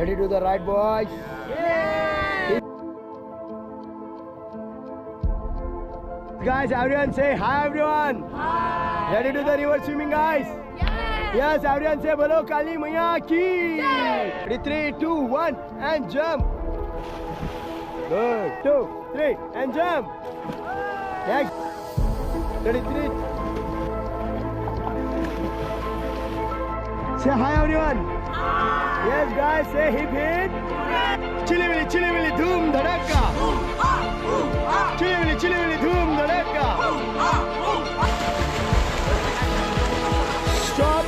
Ready to the right, boys? Yeah. Guys, everyone say hi, everyone. Hi. Ready to the river swimming, guys? Yes. Yes, everyone say Bolo Kali Maiya ki. Yes. Ready, 3, 2, 1, and jump. Good. 2, 3, and jump. Next. Ready, 3. Say hi, everyone. Hi. Yes, guys, say hip hip. Chili willy, dhoom dhadaka. Chili willy, dhoom dhadaka. Stop.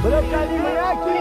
Bolo Kali Maiya ki.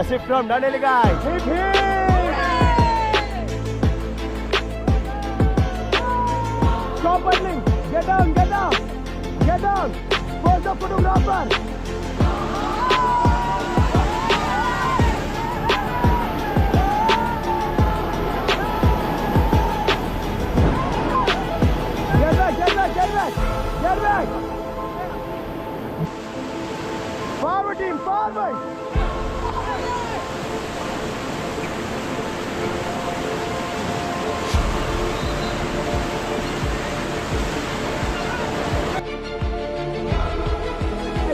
Asif from Dandeli, guys. Hip hip! Stop paddling. Get down. Get down. Pose the photographer. Get back. Forward, team, forward.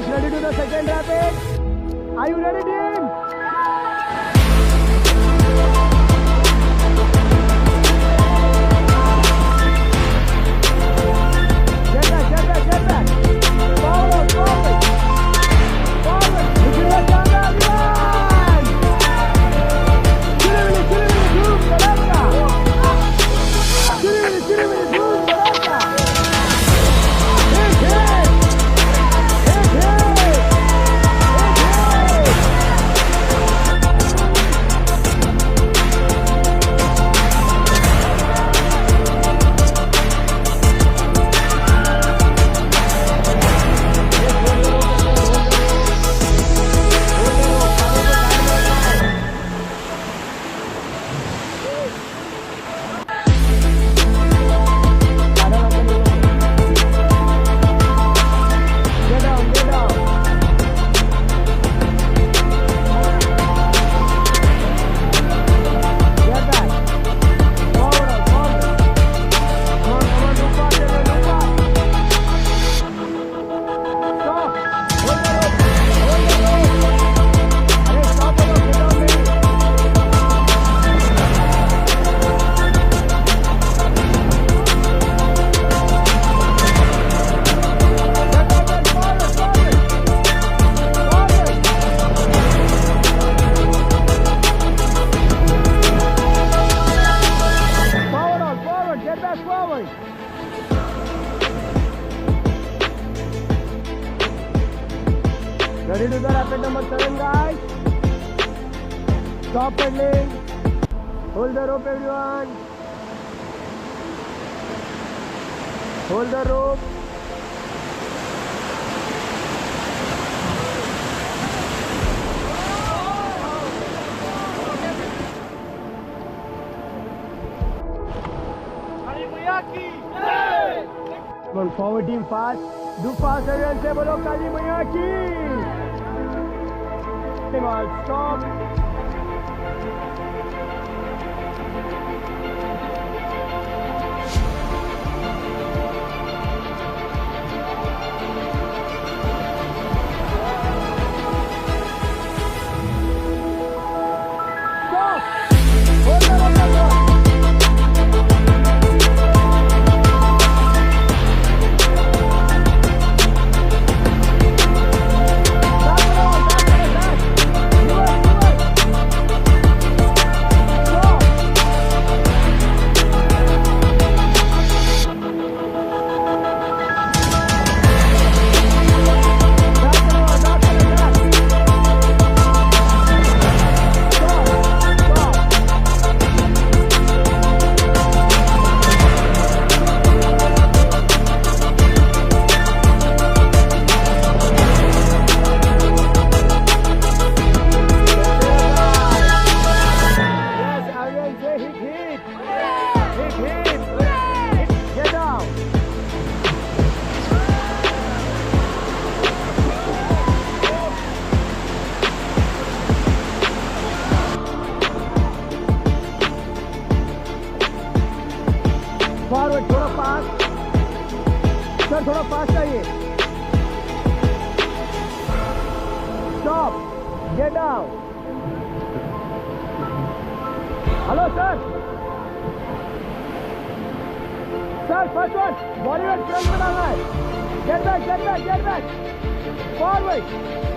Ready to the second rapid? Are you ready, team? Get back. Forward. Look at the camera, everyone! Chili willy, dhoom dhadaka. Chili willy, dhoom dhadaka. Hip. Ready to the rapid number 7, guys. Stop paddling. Hold the rope, everyone. Hold the rope. Come on, forward team, fast. Do fast, everyone. Say Bolo Kali Maiya ki. Stop. down. Hello, sir. Sir, first one. Body weight front में डालना है. Get back, get back, get back. Forward.